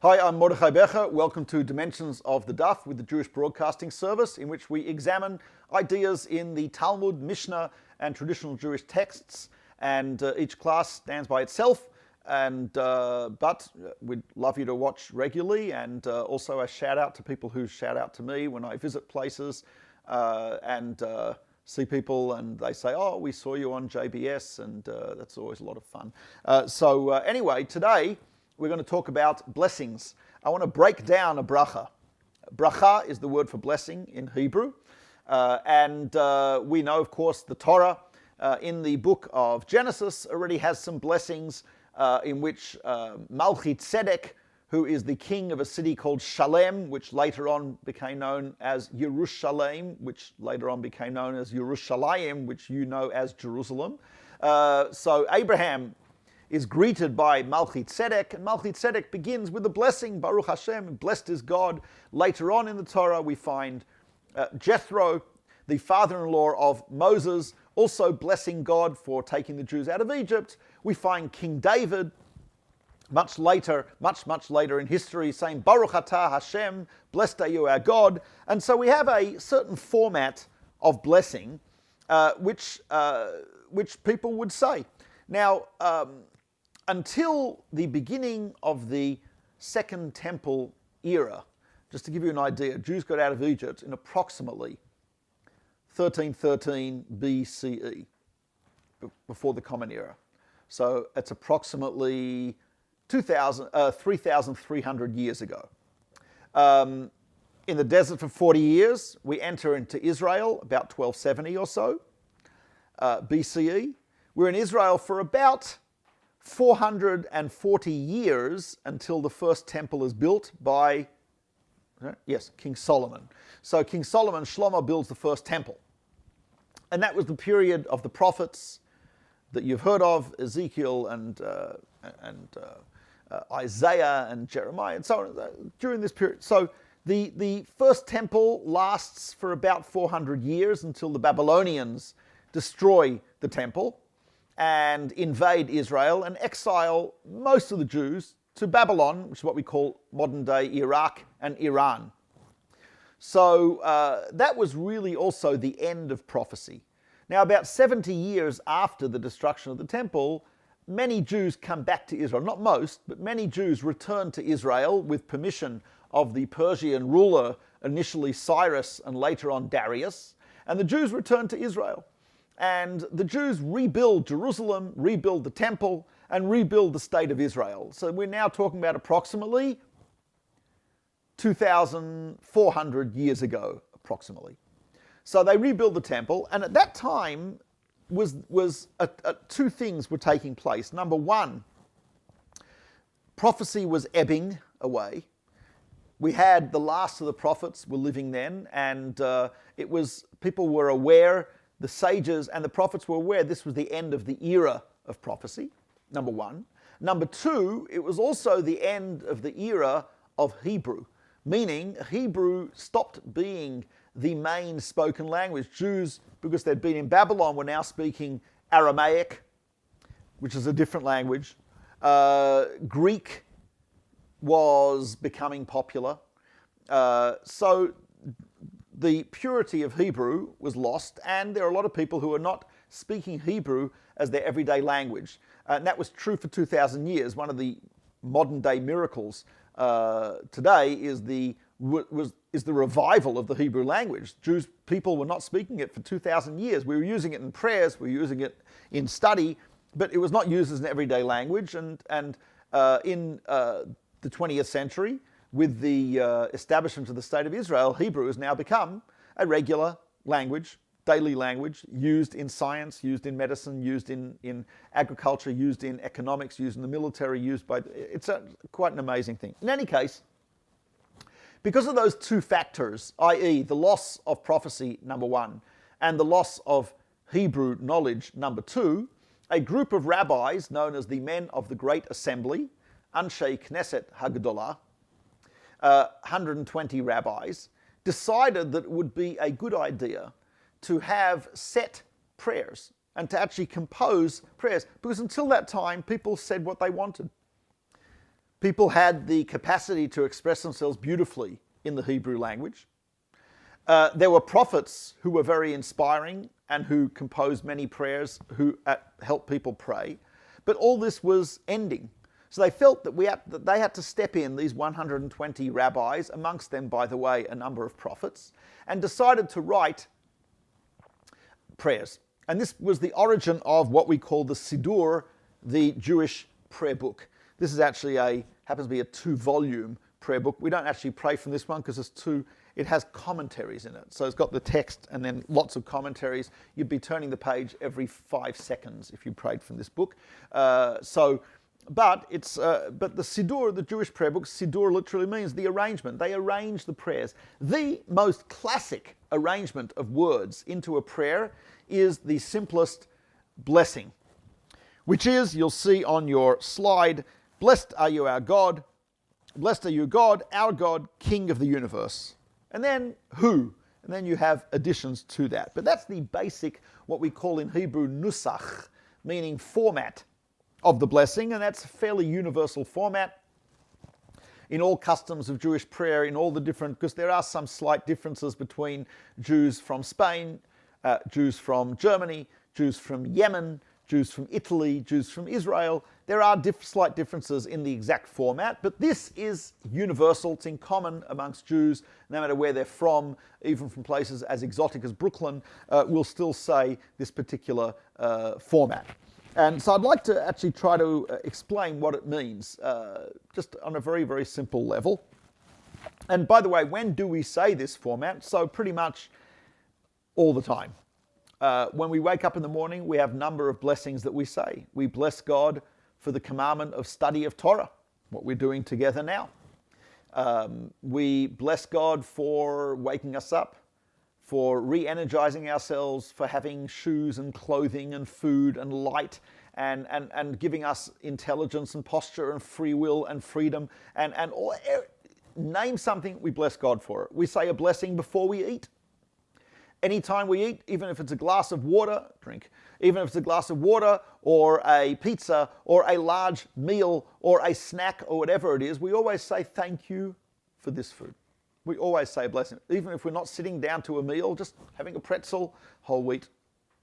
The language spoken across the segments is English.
Hi, I'm Mordechai Becher. Welcome to Dimensions of the Daf with the Jewish Broadcasting Service, in which we examine ideas in the Talmud, Mishnah, and traditional Jewish texts. And each class stands by itself. But we'd love you to watch regularly, and also a shout out to people who shout out to me when I visit places and see people and they say, "Oh, we saw you on JBS," and that's always a lot of fun. Anyway, today we're going to talk about blessings. I want to break down a bracha. Bracha is the word for blessing in Hebrew. We know, of course, the Torah in the book of Genesis already has some blessings in which Malchi Tzedek, who is the king of a city called Shalem, which later on became known as Yerushalayim, which later on became known as Yerushalayim, which you know as Jerusalem. So Abraham is greeted by Malchi Tzedek, and Malchi Tzedek begins with a blessing, Baruch Hashem, blessed is God. Later on in the Torah we find Jethro, the father-in-law of Moses, also blessing God for taking the Jews out of Egypt. We find King David, much later in history, saying, Baruch atah Hashem, blessed are you our God. And so we have a certain format of blessing, which people would say. Now, until the beginning of the Second Temple era, just to give you an idea, Jews got out of Egypt in approximately 1313 BCE, before the Common Era. So it's approximately 3,300 years ago. In the desert for 40 years, we enter into Israel about 1270 or so BCE. We're in Israel for about 440 years until the first temple is built by, King Solomon. So King Solomon, Shlomo, builds the first temple. And that was the period of the prophets that you've heard of, Ezekiel and Isaiah and Jeremiah and so on, during this period. So the first temple lasts for about 400 years until the Babylonians destroy the temple and invade Israel and exile most of the Jews to Babylon, which is what we call modern-day Iraq and Iran. So that was really also the end of prophecy. Now, about 70 years after the destruction of the temple, many Jews come back to Israel. Not most, but many Jews return to Israel with permission of the Persian ruler, initially Cyrus and later on Darius. And the Jews return to Israel. And the Jews rebuild Jerusalem, rebuild the temple, and rebuild the state of Israel. So we're now talking about approximately 2,400 years ago, approximately. So they rebuild the temple, and at that time two things were taking place. Number one, prophecy was ebbing away. We had the last of the prophets were living then, and people were aware, the sages and the prophets were aware this was the end of the era of prophecy, number one. Number two, it was also the end of the era of Hebrew, meaning Hebrew stopped being the main spoken language. Jews, because they'd been in Babylon, were now speaking Aramaic, which is a different language. Greek was becoming popular. So the purity of Hebrew was lost, and there are a lot of people who are not speaking Hebrew as their everyday language. And that was true for 2,000 years. One of the modern-day miracles today is the revival of the Hebrew language. People were not speaking it for 2,000 years. We were using it in prayers, we were using it in study, but it was not used as an everyday language. And in the 20th century, with the establishment of the State of Israel, Hebrew has now become a regular language, daily language, used in science, used in medicine, used in agriculture, used in economics, used in the military, it's quite an amazing thing. In any case, because of those two factors, i.e. the loss of prophecy, number one, and the loss of Hebrew knowledge, number two, a group of rabbis known as the Men of the Great Assembly, Anshei Knesset Hagdolah, 120 rabbis, decided that it would be a good idea to have set prayers and to actually compose prayers, because until that time people said what they wanted. People had the capacity to express themselves beautifully in the Hebrew language. There were prophets who were very inspiring and who composed many prayers, who helped people pray. But all this was ending. So they felt that they had to step in, these 120 rabbis, amongst them, by the way, a number of prophets, and decided to write prayers. And this was the origin of what we call the Siddur, the Jewish prayer book. This is actually happens to be a 2-volume prayer book. We don't actually pray from this one because it has commentaries in it. So it's got the text and then lots of commentaries. You'd be turning the page every 5 seconds if you prayed from this book. But the Siddur, the Jewish prayer book, Siddur literally means the arrangement. They arrange the prayers. The most classic arrangement of words into a prayer is the simplest blessing, which is, you'll see on your slide, blessed are you our God, blessed are you God, our God, King of the universe. And then who? And then you have additions to that. But that's the basic, what we call in Hebrew, nusach, meaning format of the blessing, and that's a fairly universal format in all customs of Jewish prayer, in all the different, because there are some slight differences between Jews from Spain, Jews from Germany, Jews from Yemen, Jews from Italy, Jews from Israel. There are slight differences in the exact format, but this is universal. It's in common amongst Jews, no matter where they're from, even from places as exotic as Brooklyn, will still say this particular format. And so I'd like to actually try to explain what it means, just on a very, very simple level. And by the way, when do we say this format? So pretty much all the time. When we wake up in the morning, we have a number of blessings that we say. We bless God for the commandment of study of Torah, what we're doing together now. We bless God for waking us up, for re-energizing ourselves, for having shoes and clothing and food and light and giving us intelligence and posture and free will and freedom and all, name something, we bless God for it. We say a blessing before we eat. Anytime we eat, even if it's a glass of water, even if it's a glass of water or a pizza or a large meal or a snack or whatever it is, we always say thank you for this food. We always say a blessing. Even if we're not sitting down to a meal, just having a pretzel, whole wheat,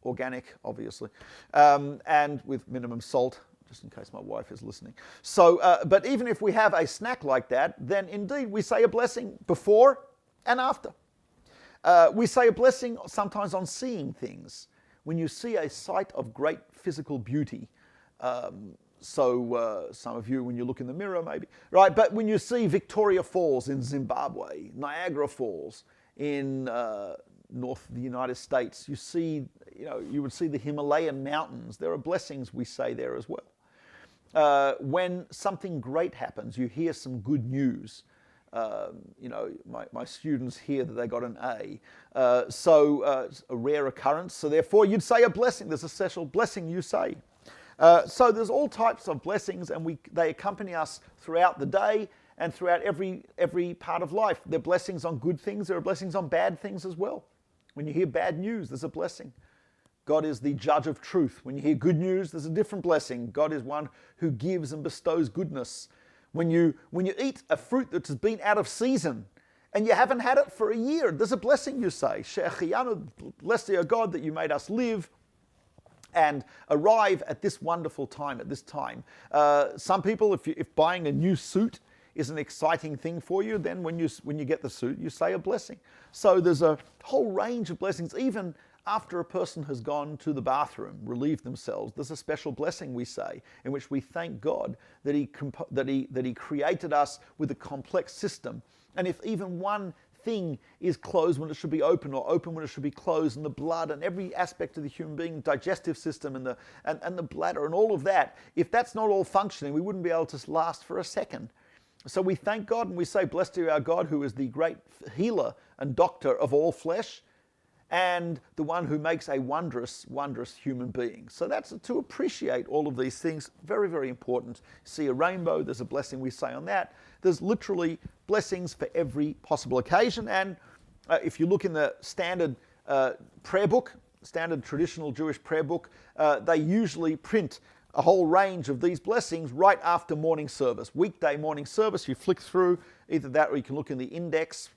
organic, obviously, and with minimum salt, just in case my wife is listening. So, but even if we have a snack like that, then indeed we say a blessing before and after. We say a blessing sometimes on seeing things. When you see a sight of great physical beauty, so some of you, when you look in the mirror maybe, right? But when you see Victoria Falls in Zimbabwe, Niagara Falls in north of the United States, you see, you would see the Himalayan mountains. There are blessings we say there as well. When something great happens, you hear some good news. My students hear that they got an A. So it's a rare occurrence. So therefore, you'd say a blessing. There's a special blessing you say. So there's all types of blessings, and they accompany us throughout the day and throughout every part of life. There are blessings on good things. There are blessings on bad things as well. When you hear bad news, there's a blessing. God is the judge of truth. When you hear good news, there's a different blessing. God is one who gives and bestows goodness. When you eat a fruit that has been out of season and you haven't had it for a year, there's a blessing you say. Blessed are God that you made us live and arrive at this wonderful time, at this time. Some people, if buying a new suit is an exciting thing for you, then when you get the suit, you say a blessing. So there's a whole range of blessings. Even after a person has gone to the bathroom, relieved themselves, there's a special blessing we say, in which we thank God that He created us with a complex system. And if even one thing is closed when it should be open, or open when it should be closed, and the blood and every aspect of the human being, digestive system and the bladder and all of that, if that's not all functioning, we wouldn't be able to last for a second. So we thank God and we say, blessed are our God, who is the great healer and doctor of all flesh, and the one who makes a wondrous, wondrous human being. So that's to appreciate all of these things. Very, very important. See a rainbow, there's a blessing we say on that. There's literally blessings for every possible occasion. And if you look in the standard prayer book, standard traditional Jewish prayer book, they usually print a whole range of these blessings right after morning service. Weekday morning service, you flick through either that or you can look in the index.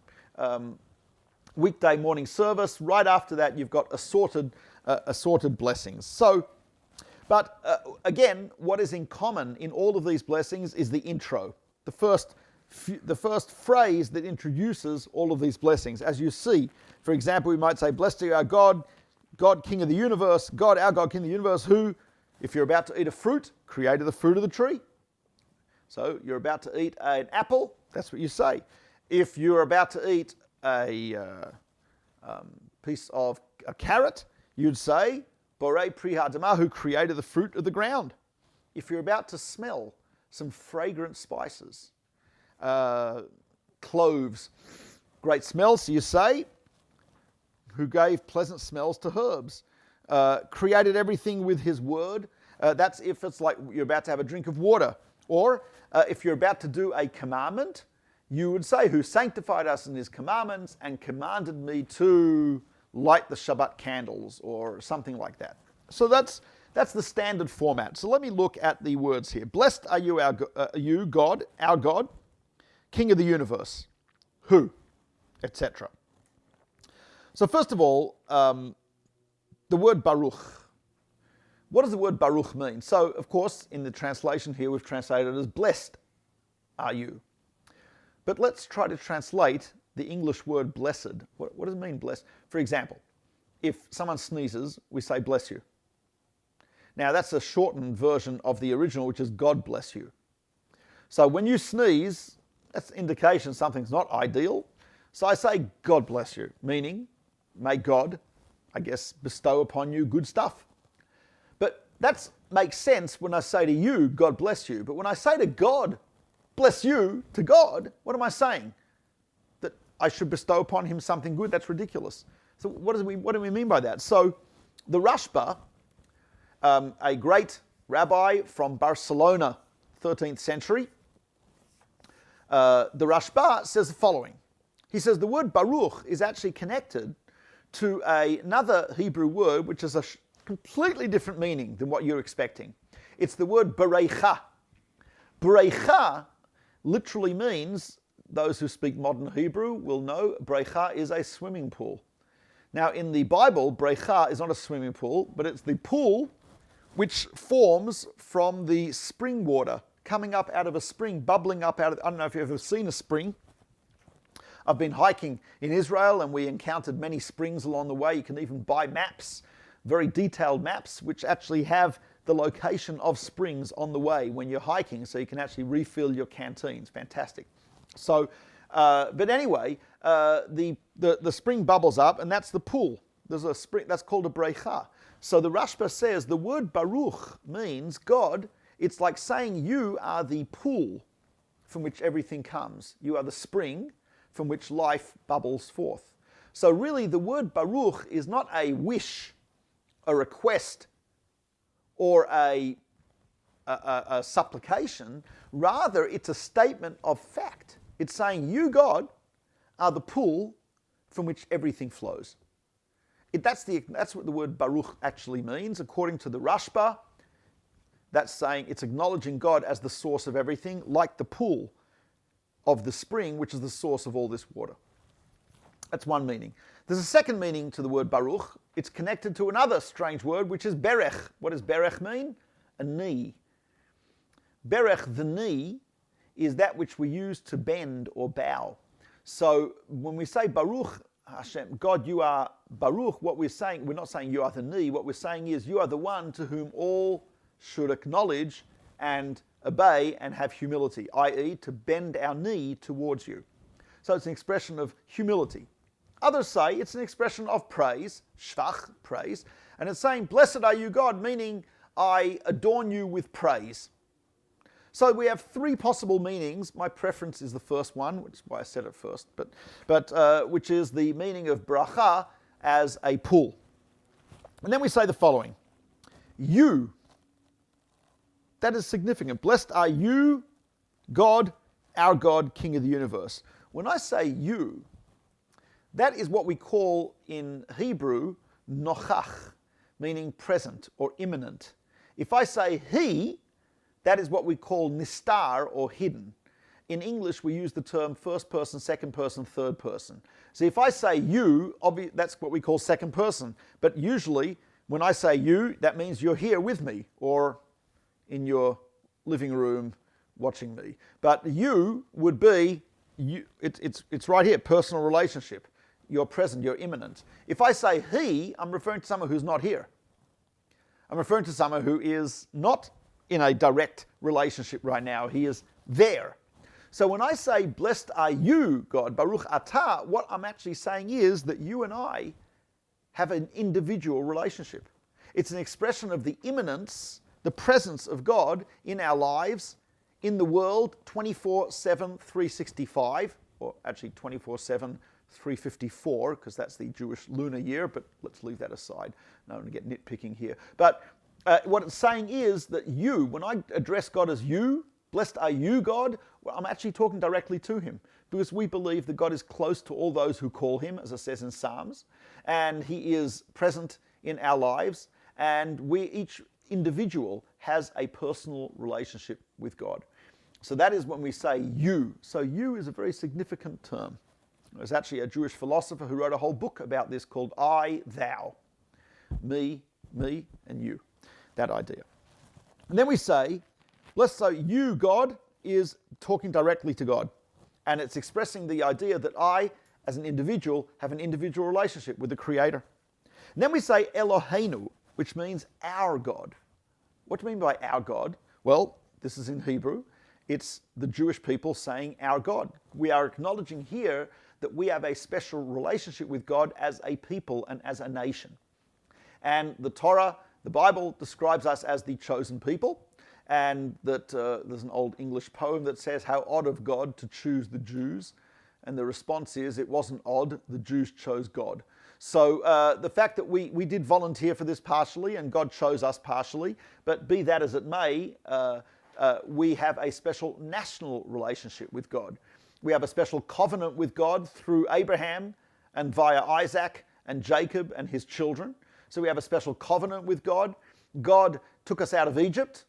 Weekday morning service, right after that you've got assorted blessings. So, but again, what is in common in all of these blessings is the intro, the first phrase that introduces all of these blessings. As you see, for example, we might say, blessed are you our God, God King of the universe, God our God King of the universe, who, if you're about to eat a fruit, created the fruit of the tree. So you're about to eat an apple, that's what you say. If you're about to eat a piece of a carrot, you'd say, Borei Pri Ha'adamah, who created the fruit of the ground. If you're about to smell some fragrant spices, cloves, great smells, so you say, who gave pleasant smells to herbs, created everything with his word. That's if it's like you're about to have a drink of water. Or if you're about to do a commandment, you would say, who sanctified us in his commandments and commanded me to light the Shabbat candles, or something like that. So that's the standard format. So let me look at the words here. Blessed are you, you, God, our God, King of the universe, who, etc. So first of all, the word Baruch. What does the word Baruch mean? So, of course, in the translation here, we've translated it as blessed are you. But let's try to translate the English word blessed. What does it mean, blessed? For example, if someone sneezes, we say bless you. Now, that's a shortened version of the original, which is God bless you. So when you sneeze, that's indication something's not ideal. So I say God bless you, meaning may God, I guess, bestow upon you good stuff. But that makes sense when I say to you, God bless you. But when I say to God, bless you, to God, what am I saying? That I should bestow upon him something good? That's ridiculous. So what do we mean by that? So the Rashba, a great rabbi from Barcelona, 13th century, the Rashba says the following. He says the word Baruch is actually connected to another Hebrew word which is a completely different meaning than what you're expecting. It's the word Bereicha. Bereicha literally means, those who speak modern Hebrew will know, Bereicha is a swimming pool. Now in the Bible, Bereicha is not a swimming pool, but it's the pool which forms from the spring water, coming up out of a spring, bubbling up out of, I don't know if you've ever seen a spring. I've been hiking in Israel and we encountered many springs along the way. You can even buy maps, very detailed maps, which actually have the location of springs on the way when you're hiking, so you can actually refill your canteens. Fantastic. So, but anyway, the spring bubbles up, and that's the pool. There's a spring, that's called a Bereicha. So the Rashba says the word Baruch means God. It's like saying you are the pool from which everything comes. You are the spring from which life bubbles forth. So really the word Baruch is not a wish, a request, or a supplication. Rather, it's a statement of fact. It's saying you, God, are the pool from which everything flows. That's what the word Baruch actually means. According to the Rashba, that's saying it's acknowledging God as the source of everything, like the pool of the spring, which is the source of all this water. That's one meaning. There's a second meaning to the word Baruch. It's connected to another strange word, which is berech. What does berech mean? A knee. Berech, the knee, is that which we use to bend or bow. So when we say Baruch Hashem, God, you are Baruch, what we're saying, we're not saying you are the knee. What we're saying is you are the one to whom all should acknowledge and obey and have humility, i.e. to bend our knee towards you. So it's an expression of humility. Others say it's an expression of praise, shvach, praise, and it's saying, blessed are you, God, meaning I adorn you with praise. So we have three possible meanings. My preference is the first one, which is why I said it first, but which is the meaning of bracha as a pool. And then we say the following, you. That is significant. Blessed are you, God, our God, King of the universe. When I say you, that is what we call in Hebrew nochach, meaning present or imminent. If I say he, that is what we call nistar or hidden. In English, we use the term first person, second person, third person. So if I say you, that's what we call second person. But usually, when I say you, that means you're here with me or in your living room watching me. But you would be, it's right here, personal relationship. You're present, you're immanent. If I say he, I'm referring to someone who's not here. I'm referring to someone who is not in a direct relationship right now. He is there. So when I say, blessed are you, God, Baruch Atah, what I'm actually saying is that you and I have an individual relationship. It's an expression of the immanence, the presence of God in our lives, in the world, 24/7, 365, or actually 24/7, 354, because that's the Jewish lunar year, but let's leave that aside. No one to get nitpicking here. But what it's saying is that you, when I address God as you, blessed are you, God, well, I'm actually talking directly to him, because we believe that God is close to all those who call him, as it says in Psalms, and he is present in our lives, and each individual has a personal relationship with God. So that is when we say you. So you is a very significant term. There's actually a Jewish philosopher who wrote a whole book about this called I, thou. Me, and you. That idea. And then we say, so you, God, is talking directly to God. And it's expressing the idea that I, as an individual, have an individual relationship with the Creator. And then we say Eloheinu, which means our God. What do you mean by our God? Well, this is in Hebrew. It's the Jewish people saying our God. We are acknowledging here that we have a special relationship with God as a people and as a nation. And the Torah, the Bible, describes us as the chosen people. And that there's an old English poem that says, how odd of God to choose the Jews. And the response is, it wasn't odd, the Jews chose God. So the fact that we did volunteer for this partially, and God chose us partially, but be that as it may, we have a special national relationship with God. We have a special covenant with God through Abraham and via Isaac and Jacob and his children. So we have a special covenant with God. God took us out of Egypt,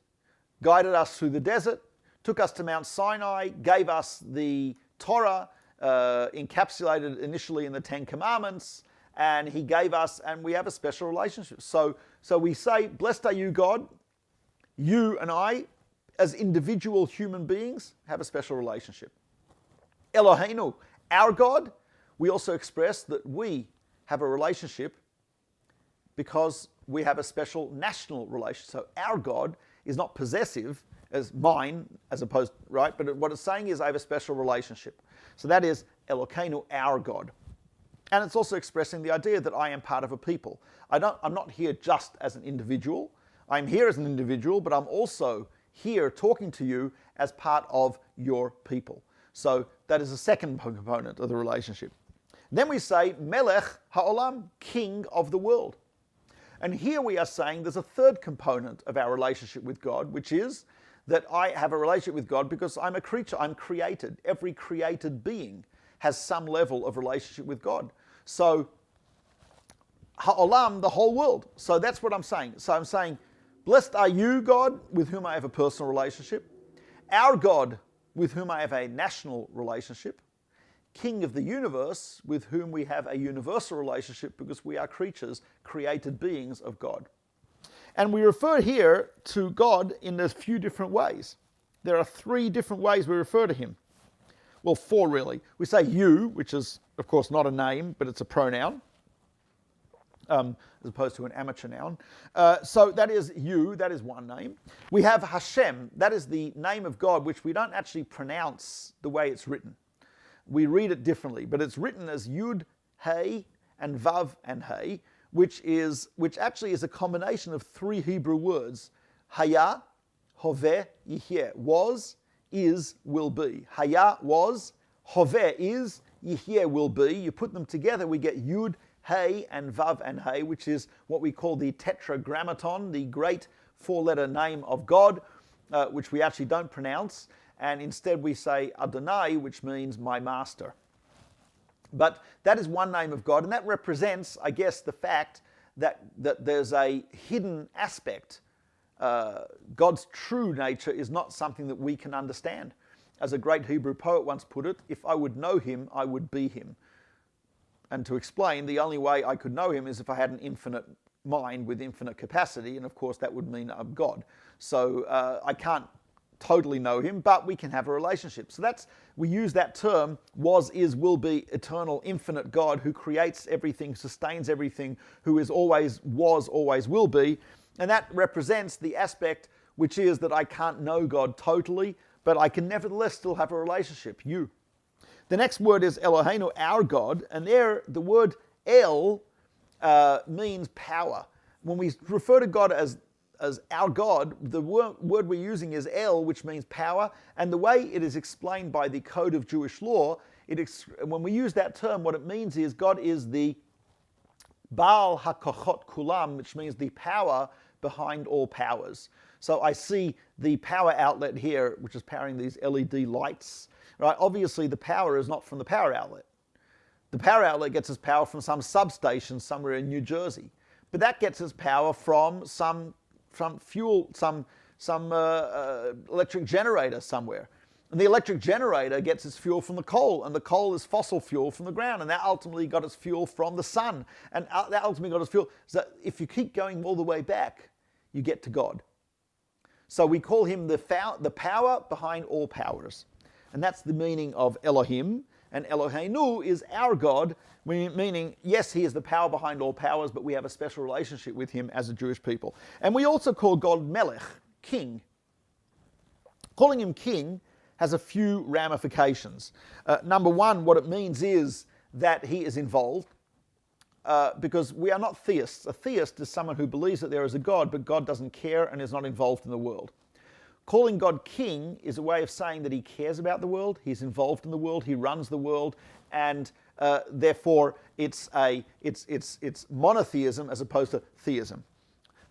guided us through the desert, took us to Mount Sinai, gave us the Torah, encapsulated initially in the Ten Commandments, and he gave us, and we have a special relationship. So we say, blessed are you, God. You and I, as individual human beings, have a special relationship. Eloheinu, our God, we also express that we have a relationship because we have a special national relationship. So our God is not possessive as mine, as opposed, right? But what it's saying is I have a special relationship. So that is Elokeinu, our God. And it's also expressing the idea that I am part of a people. I'm not here just as an individual. I'm here as an individual, but I'm also here talking to you as part of your people. So that is the second component of the relationship. Then we say Melech Ha'olam, King of the world. And here we are saying there's a third component of our relationship with God, which is that I have a relationship with God because I'm a creature, I'm created. Every created being has some level of relationship with God. So Ha'olam, the whole world. So that's what I'm saying. So I'm saying, blessed are you, God, with whom I have a personal relationship. Our God, with whom I have a national relationship. King of the universe, with whom we have a universal relationship because we are creatures, created beings of God. And we refer here to God in a few different ways. There are 3 different ways we refer to him. Well, 4 really. We say you, which is, of course, not a name, but it's a pronoun, as opposed to an amateur noun. So that is you, that is one name. We have Hashem, that is the name of God, which we don't actually pronounce the way it's written. We read it differently, but it's written as Yud, Hey, and Vav and Hey, which actually is a combination of 3 Hebrew words. Haya, Hoveh, Yihyeh. Was, is, will be. Haya was, Hoveh is, Yihyeh will be. You put them together, we get Yud, Hey, and Vav and Hey, which is what we call the Tetragrammaton, the great 4-letter name of God, which we actually don't pronounce. And instead we say Adonai, which means my master. But that is one name of God, and that represents, I guess, the fact that there's a hidden aspect God's true nature is not something that we can understand. As a great Hebrew poet once put it, if I would know him, I would be him. And to explain, the only way I could know him is if I had an infinite mind with infinite capacity, and of course that would mean I'm God. So I can't totally know him, but we can have a relationship. So we use that term, was, is, will be, eternal, infinite God who creates everything, sustains everything, who is always, was, always will be. And that represents the aspect which is that I can't know God totally, but I can nevertheless still have a relationship, you. The next word is Eloheinu, our God, and there the word El means power. When we refer to God as our God, the word we're using is El, which means power, and the way it is explained by the code of Jewish law, when we use that term, what it means is God is the Baal HaKochot Kulam, which means the power behind all powers. So I see the power outlet here, which is powering these LED lights. Right? Obviously, the power is not from the power outlet. The power outlet gets its power from some substation somewhere in New Jersey, but that gets its power from some fuel, some electric generator somewhere. And the electric generator gets its fuel from the coal, and the coal is fossil fuel from the ground, and that ultimately got its fuel from the sun, and that ultimately got its fuel. So if you keep going all the way back, you get to God. So we call him the power behind all powers. And that's the meaning of Elohim. And Eloheinu is our God, meaning, yes, he is the power behind all powers, but we have a special relationship with him as a Jewish people. And we also call God Melech, king. Calling him king has a few ramifications. Number one, what it means is that he is involved, because we are not theists. A theist is someone who believes that there is a God, but God doesn't care and is not involved in the world. Calling God king is a way of saying that he cares about the world, he's involved in the world, he runs the world, and therefore it's monotheism as opposed to theism.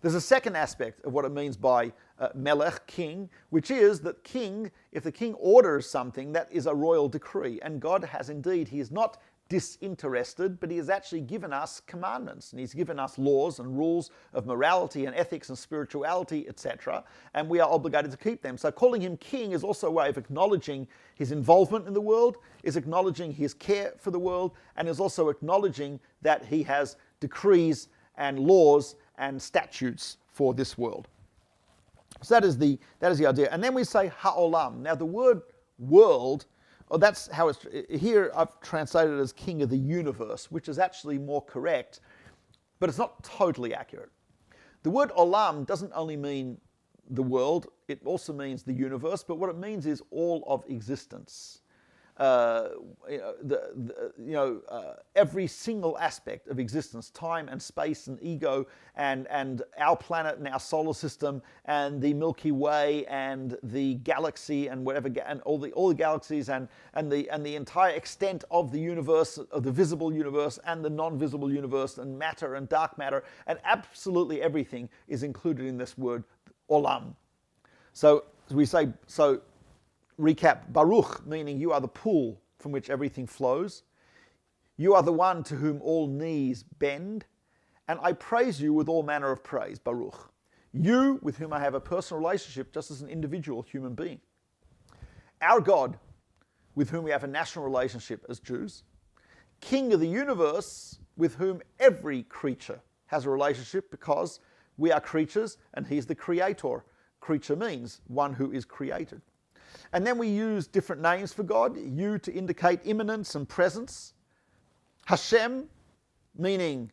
There's a second aspect of what it means by melech, king, which is that king, if the king orders something, that is a royal decree. And God has indeed, he is not disinterested, but he has actually given us commandments, and he's given us laws and rules of morality and ethics and spirituality, etc., and we are obligated to keep them. So calling him king is also a way of acknowledging his involvement in the world, is acknowledging his care for the world, and is also acknowledging that he has decrees and laws and statutes for this world. So that is the idea. And then we say ha'olam. Now the word world, that's how it's here. I've translated it as king of the universe, which is actually more correct, but it's not totally accurate. The word olam doesn't only mean the world, it also means the universe, but what it means is all of existence. Every single aspect of existence, time and space and ego, and our planet and our solar system and the Milky Way and the galaxy and whatever, and all the galaxies and the entire extent of the universe, of the visible universe and the non-visible universe, and matter and dark matter, and absolutely everything is included in this word olam. So we say so. Recap, Baruch, meaning you are the pool from which everything flows. You are the one to whom all knees bend. And I praise you with all manner of praise, Baruch. You, with whom I have a personal relationship just as an individual human being. Our God, with whom we have a national relationship as Jews. King of the universe, with whom every creature has a relationship because we are creatures and he's the creator. Creature means one who is created. And then we use different names for God. You to indicate immanence and presence. Hashem, meaning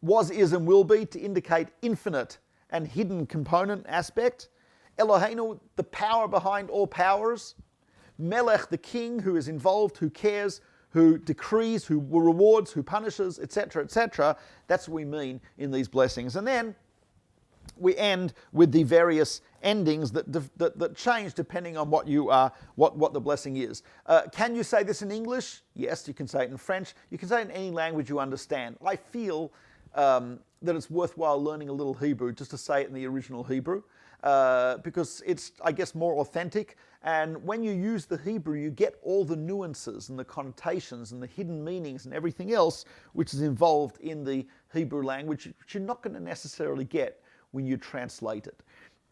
was, is, and will be, to indicate infinite and hidden component aspect. Eloheinu, the power behind all powers. Melech, the king who is involved, who cares, who decrees, who rewards, who punishes, etc., etc. That's what we mean in these blessings. And then we end with the various endings that change depending on what you are, what the blessing is. Can you say this in English? Yes, you can say it in French. You can say it in any language you understand. I feel that it's worthwhile learning a little Hebrew just to say it in the original Hebrew, because it's, I guess, more authentic. And when you use the Hebrew, you get all the nuances and the connotations and the hidden meanings and everything else which is involved in the Hebrew language, which you're not going to necessarily get when you translate it.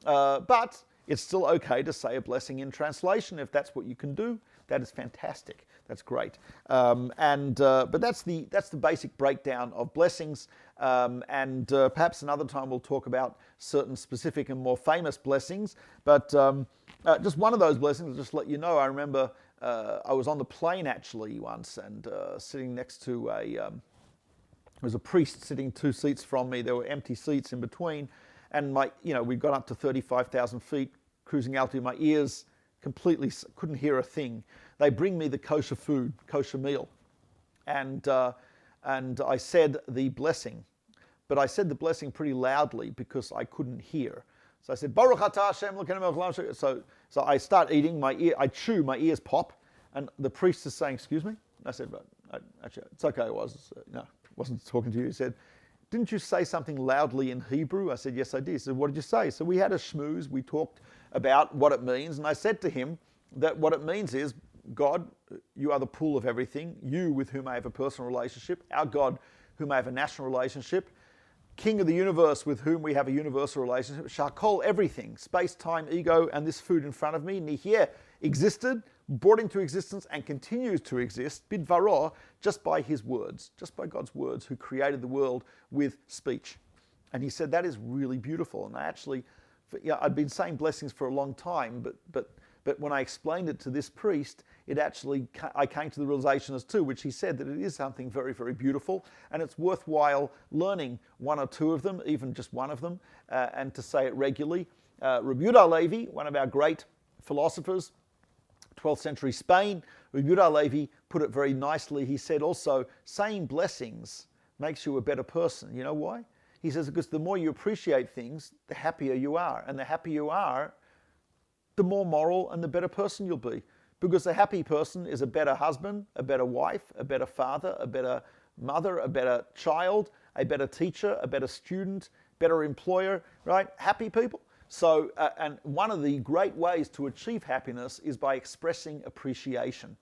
But it's still okay to say a blessing in translation if that's what you can do. That is fantastic. That's great. But that's the basic breakdown of blessings. Perhaps another time we'll talk about certain specific and more famous blessings. But just one of those blessings, just to let you know, I remember I was on the plane actually once and sitting next to there was a priest sitting 2 seats from me. There were empty seats in between. And we got up to 35,000 feet, cruising altitude. My ears completely couldn't hear a thing. They bring me the kosher food, kosher meal, and I said the blessing, but I said the blessing pretty loudly because I couldn't hear. So I said Baruch atah Hashem Elokeinu melech haolam. So I start eating. I chew. My ears pop, and the priest is saying, "Excuse me." I said, "Actually, it's okay. Wasn't talking to you." He said, "Didn't you say something loudly in Hebrew?" I said, "Yes, I did." He said, "What did you say?" So we had a schmooze. We talked about what it means. And I said to him that what it means is, God, you are the pool of everything. You with whom I have a personal relationship. Our God, whom I have a national relationship. King of the universe with whom we have a universal relationship. Shakol, everything. Space, time, ego, and this food in front of me. Nihye existed, brought into existence, and continues to exist, bidvaro, just by his words, just by God's words, who created the world with speech. And he said, that is really beautiful. And I actually, I'd been saying blessings for a long time, but when I explained it to this priest, I came to the realization as too, which he said, that it is something very, very beautiful, and it's worthwhile learning one or two of them, even just one of them, and to say it regularly. Rabbi Yehuda Halevi, one of our great philosophers, 12th century Spain, Rabbi Yehuda Halevi put it very nicely. He said also, saying blessings makes you a better person. You know why? He says, because the more you appreciate things, the happier you are. And the happier you are, the more moral and the better person you'll be. Because a happy person is a better husband, a better wife, a better father, a better mother, a better child, a better teacher, a better student, better employer, right? Happy people. So, and one of the great ways to achieve happiness is by expressing appreciation.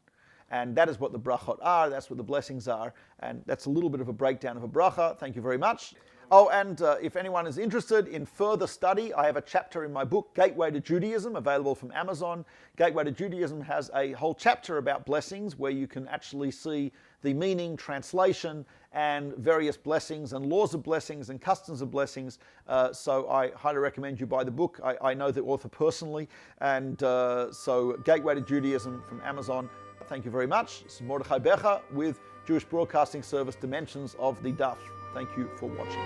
And that is what the brachot are, that's what the blessings are. And that's a little bit of a breakdown of a bracha. Thank you very much. Oh, and if anyone is interested in further study, I have a chapter in my book, Gateway to Judaism, available from Amazon. Gateway to Judaism has a whole chapter about blessings where you can actually see the meaning, translation, and various blessings and laws of blessings and customs of blessings. So I highly recommend you buy the book. I know the author personally. And so Gateway to Judaism from Amazon. Thank you very much. This is Mordechai Becher with Jewish Broadcasting Service Dimensions of the Daf. Thank you for watching.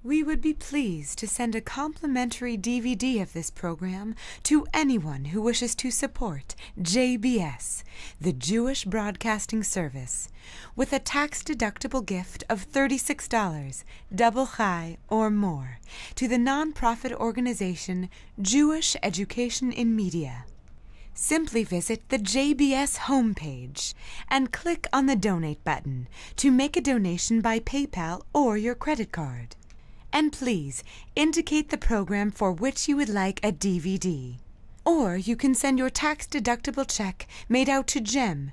We would be pleased to send a complimentary DVD of this program to anyone who wishes to support JBS, the Jewish Broadcasting Service, with a tax-deductible gift of $36, double chai or more, to the nonprofit organization Jewish Education in Media. Simply visit the JBS homepage and click on the Donate button to make a donation by PayPal or your credit card. And please indicate the program for which you would like a DVD. Or you can send your tax-deductible check made out to GEM,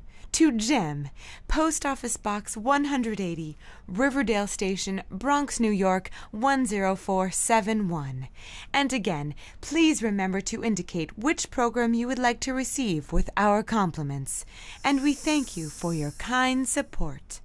Post Office Box 180, Riverdale Station, Bronx, New York 10471. And again, please remember to indicate which program you would like to receive with our compliments. And we thank you for your kind support.